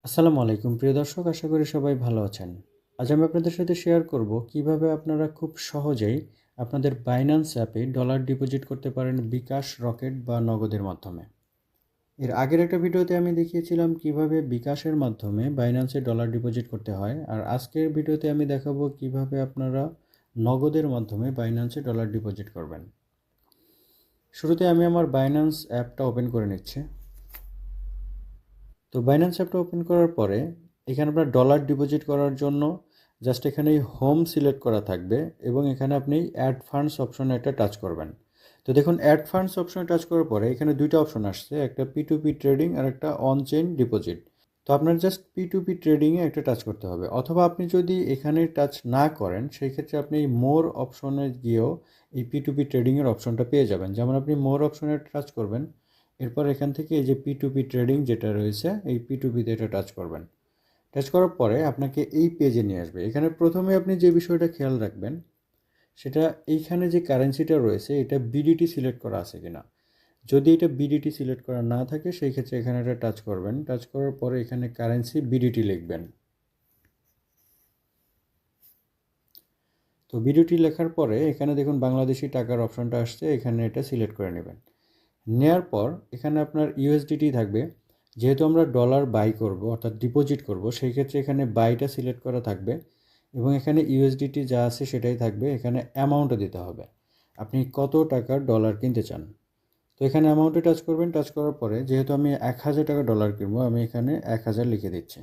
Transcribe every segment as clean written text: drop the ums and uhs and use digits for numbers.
আসসালামু আলাইকুম প্রিয় দর্শক, আশা করি সবাই ভালো আছেন। আজ আমি আপনাদের সাথে শেয়ার করব কিভাবে আপনারা খুব সহজেই আপনাদের বাইন্যান্স অ্যাপে ডলার ডিপোজিট করতে পারেন বিকাশ, রকেট বা নগদের মাধ্যমে। এর আগের একটা ভিডিওতে আমি দেখিয়েছিলাম কিভাবে বিকাশের মাধ্যমে বাইন্যান্সে ডলার ডিপোজিট করতে হয়, আর আজকের ভিডিওতে আমি দেখাবো কিভাবে আপনারা নগদের মাধ্যমে বাইন্যান্সে ডলার ডিপোজিট করবেন। শুরুতে আমি আমার বাইন্যান্স অ্যাপটা ওপেন করে নিচ্ছি। তো বাইন্যান্স অ্যাপটা ওপেন করার পরে এখানে আপনার ডলার ডিপোজিট করার জন্য জাস্ট এখানে হোম সিলেক্ট করা থাকবে এবং এখানে আপনি অ্যাড ফান্ডস অপশনে একটা টাচ করবেন। তো দেখুন, অ্যাড ফান্ডস অপশনে টাচ করার পরে এখানে দুইটা অপশন আসছে, একটা P2P ট্রেডিং আর একটা অন চেইন ডিপোজিট। তো আপনার জাস্ট P2P ট্রেডিংয়ে একটা টাচ করতে হবে, অথবা আপনি যদি এখানে টাচ না করেন সেই ক্ষেত্রে আপনি এই মোর অপশনে গিয়েও এই P2P ট্রেডিংয়ের অপশনটা পেয়ে যাবেন। যেমন আপনি মোর অপশনে টাচ করবেন, এরপর এখান থেকে এই যে P2P ট্রেডিং যেটা রয়েছে এই P2P-তে এটা টাচ করবেন। টাচ করার পরে আপনাকে এই পেজে নিয়ে আসবে। এখানে প্রথমে আপনি যে বিষয়টা খেয়াল রাখবেন সেটা, এইখানে যে কারেন্সিটা রয়েছে এটা বিডিটি সিলেক্ট করা আছে কিনা। যদি এটা বিডিটি সিলেক্ট করা না থাকে সেই ক্ষেত্রে এখানে এটা টাচ করবেন। টাচ করার পরে এখানে কারেন্সি বিডিটি লিখবেন। তো বিডিটি লেখার পরে এখানে দেখুন বাংলাদেশি টাকার অপশনটা আসছে, এখানে এটা সিলেক্ট করে নেবেন। নেয়ার পর এখানে আপনার ইউএসডিটি থাকবে। যেহেতু আমরা ডলার বাই করব অর্থাৎ ডিপোজিট করব, সেই ক্ষেত্রে এখানে বাইটা সিলেক্ট করা থাকবে এবং এখানে ইউএসডিটি যা আছে সেটাই থাকবে। এখানে অ্যামাউন্টও দিতে হবে, আপনি কত টাকার ডলার কিনতে চান। তো এখানে অ্যামাউন্টে টাচ করবেন। টাচ করার পরে যেহেতু আমি 1000 টাকা ডলার কিনবো, আমি এখানে 1000 লিখে দিচ্ছি।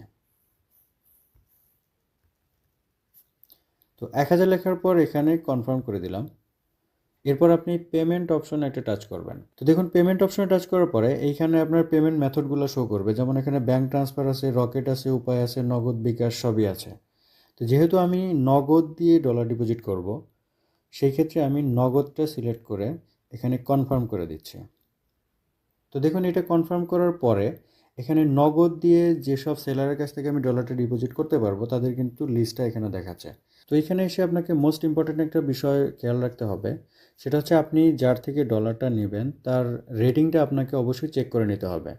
তো 1000 লেখার পর এখানে কনফার্ম করে দিলাম। এরপর আপনি পেমেন্ট অপশনে একটা টাচ করবেন। তো দেখুন, পেমেন্ট অপশনে টাচ করার পরে এইখানে আপনার পেমেন্ট মেথডগুলো শো করবে। যেমন এখানে ব্যাঙ্ক ট্রান্সফার আছে, রকেট আছে, উপায় আছে, নগদ, বিকাশ সবই আছে। তো যেহেতু আমি নগদ দিয়ে ডলার ডিপোজিট করব, সেই ক্ষেত্রে আমি নগদটা সিলেক্ট করে এখানে কনফার্ম করে দিচ্ছি। তো দেখুন, এটা কনফার্ম করার পরে এখানে নগদ দিয়ে যেসব সেলারের কাছ থেকে আমি ডলারটা ডিপোজিট করতে পারবো তাদের কিন্তু লিস্টটা এখানে দেখাচ্ছে। তো এখানে এসে আপনাকে মোস্ট ইম্পর্ট্যান্ট একটা বিষয় খেয়াল রাখতে হবে, সেটা হচ্ছে আপনি যার থেকে ডলারটা নেবেন তার রেটিংটা আপনাকে অবশ্যই চেক করে নিতে হবে,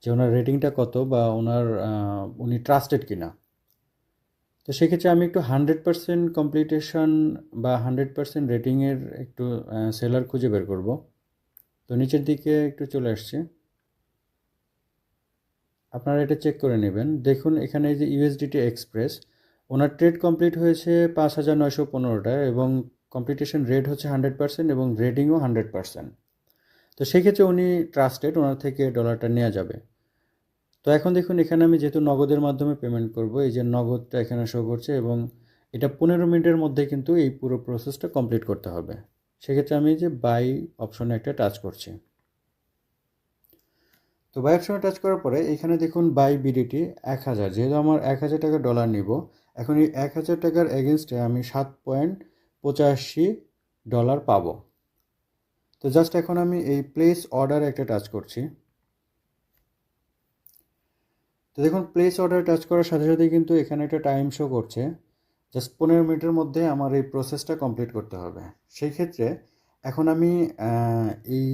যে ওনার রেটিংটা কত বা উনি ট্রাস্টেড কিনা। তো সেক্ষেত্রে আমি একটু 100% কমপ্লিটেশন বা 100% রেটিংয়ের একটু সেলার খুঁজে বের করব। তো নিচের দিকে একটু চলে আসছে, আপনারা এটা চেক করে নেবেন। দেখুন এখানে এই যে ইউএসডিটি এক্সপ্রেস, ওনার ট্রেড কমপ্লিট হয়েছে 5915টা এবং কমপ্লিটেশন রেট হচ্ছে 100% এবং রেটিংও 100%। তো সেক্ষেত্রে উনি ট্রাস্টেড, ওনার থেকে ডলারটা নেওয়া যাবে। তো এখন দেখুন, এখানে আমি যেহেতু নগদের মাধ্যমে পেমেন্ট করব, এই যে নগদটা এখানে শো করছে এবং এটা 15 মিনিটের মধ্যে কিন্তু এই পুরো প্রসেসটা কমপ্লিট করতে হবে। সেক্ষেত্রে আমি এই যে বাই অপশনে একটা টাচ করছি। তো বাই অপশনে টাচ করার পরে এখানে দেখুন বাই বিডিটি 1000, যেহেতু আমার 1000 টাকা ডলার নিব, এখন এই 1000 টাকার এগেনস্টে আমি 7.85 ডলার পাবো। তো জাস্ট এখন আমি এই প্লেস অর্ডারে একটা টাচ করছি। তো দেখুন, প্লেস অর্ডার টাচ করার সাথে সাথেই কিন্তু এখানে একটা টাইম শো করছে, জাস্ট 15 মিনিটের মধ্যে আমার এই প্রসেসটা কমপ্লিট করতে হবে। সেই ক্ষেত্রে এখন আমি এই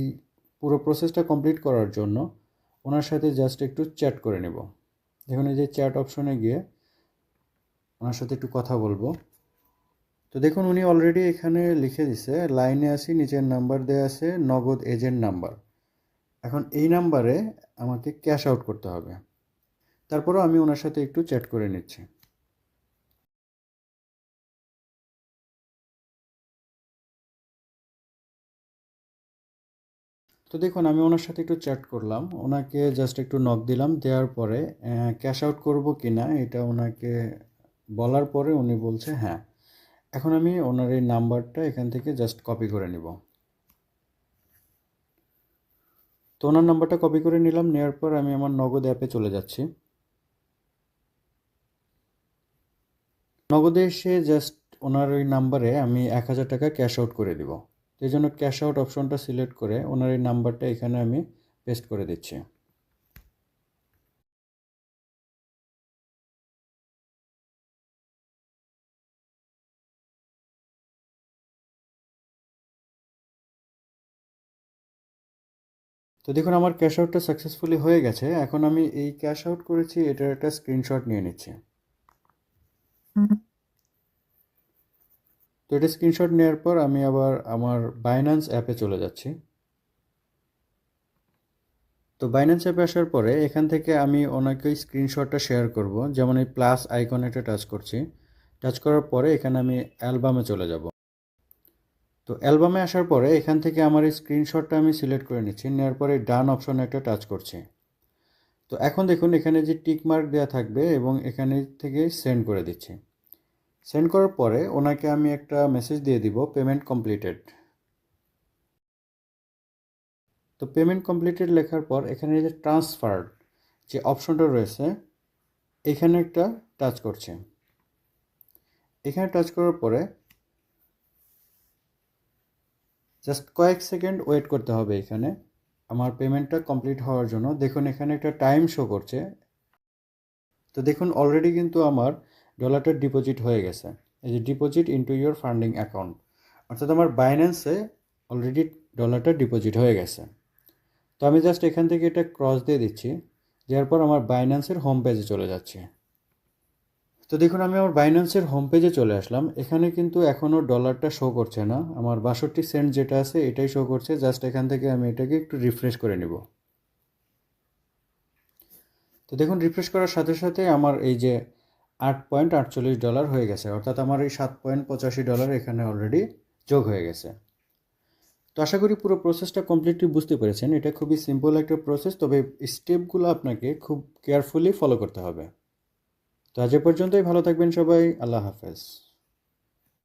পুরো প্রসেসটা কমপ্লিট করার জন্য ওনার সাথে জাস্ট একটু চ্যাট করে নেব। দেখুন এই যে চ্যাট অপশনে গিয়ে ওনার সাথে একটু কথা বলবো। তো দেখুন উনি অলরেডি এখানে লিখে দিছে, লাইনে আসি, নিচের নাম্বার দেওয়া আছে নগদ এজেন্ট নাম্বার। এখন এই নাম্বারে আমাকে ক্যাশ আউট করতে হবে। তারপরও আমি ওনার সাথে একটু চ্যাট করে নিচ্ছি। তো দেখুন আমি ওনার সাথে একটু চ্যাট করলাম, ওনাকে জাস্ট একটু নক দিলাম, দেওয়ার পরে ক্যাশ আউট করবো কি না এটা ওনাকে বলার পরে উনি বলছে হ্যাঁ। এখন আমি ওনার এই নাম্বারটা এখান থেকে জাস্ট কপি করে নিব। তো ওনার নাম্বারটা কপি করে নিলাম, নেওয়ার পর আমি আমার নগদ অ্যাপে চলে যাচ্ছি। নগদে এসে জাস্ট ওনার ওই নাম্বারে আমি 1000 টাকা ক্যাশ আউট করে দিব। এই জন্য ক্যাশ আউট অপশনটা সিলেক্ট করে ওনার এই নাম্বারটা এখানে আমি পেস্ট করে দিচ্ছি। তো দেখুন আমার ক্যাশ আউটটা সাকসেসফুলি হয়ে গেছে। এখন আমি এই ক্যাশ আউট করেছি এটার একটা স্ক্রিনশট নিয়ে নিচ্ছি। তো এটা স্ক্রিনশট নেওয়ার পর আমি আবার আমার বাইন্যান্স অ্যাপে চলে যাচ্ছি। তো বাইন্যান্স অ্যাপে আসার পরে এখান থেকে আমি ওনাকে ওই স্ক্রিনশটটা শেয়ার করব। যেমন এই প্লাস আইকনে একটা টাচ করছি। টাচ করার পরে এখানে আমি অ্যালবামে চলে যাব। তো অ্যালবামে আসার পরে এখান থেকে আমার এই স্ক্রিনশটটা আমি সিলেক্ট করে নিচ্ছি। নেওয়ার পরে ডান অপশনে একটা টাচ করছি। তো এখন দেখুন এখানে যে টিক মার্ক দেওয়া থাকবে এবং এখানে থেকে সেন্ড করে দিচ্ছি। সেন্ড করার পরে ওনাকে আমি একটা মেসেজ দিয়ে দিব, পেমেন্ট কমপ্লিটেড। তো পেমেন্ট কমপ্লিটেড লেখার পর এখানে যে ট্রান্সফার যে অপশনটা রয়েছে এখানে একটা টাচ করছে। এখানে টাচ করার পরে জাস্ট কয়েক সেকেন্ড ওয়েট করতে হবে এখানে আমার পেমেন্টটা কমপ্লিট হওয়ার জন্য। দেখুন এখানে একটা টাইম শো করছে। তো দেখুন অলরেডি কিন্তু আমার ডলারটা ডিপোজিট হয়ে গেছে। এই যে deposit into your funding account, অর্থাৎ আমার বাইন্যান্সে অলরেডি ডলারটা ডিপোজিট হয়ে গেছে। তো আমি জাস্ট এখান থেকে এটা ক্রস দিয়ে দিচ্ছি, যার পর আমার বাইন্যান্সের হোম পেজে চলে যাচ্ছে। তো দেখুন আমি আমার বাইন্যান্সের হোম পেজে চলে আসলাম। এখানে কিন্তু এখনও ডলারটা শো করছে না, আমার 62 সেন্ট যেটা আছে এটাই শো করছে। জাস্ট এখান থেকে আমি এটাকে একটু রিফ্রেশ করে নিব। তো দেখুন রিফ্রেশ করার সাথে সাথে আমার এই যে $8.48 হয়ে গেছে, অর্থাৎ আমার এই $7.85 এখানে অলরেডি যোগ হয়ে গেছে। তো আশা করি পুরো প্রসেসটা কমপ্লিটলি বুঝতে পেরেছেন। এটা খুবই সিম্পল একটা প্রসেস, তবে স্টেপগুলো আপনাকে খুব কেয়ারফুলি ফলো করতে হবে। তো আজ এ পর্যন্তই, ভালো থাকবেন সবাই, আল্লাহ হাফেজ।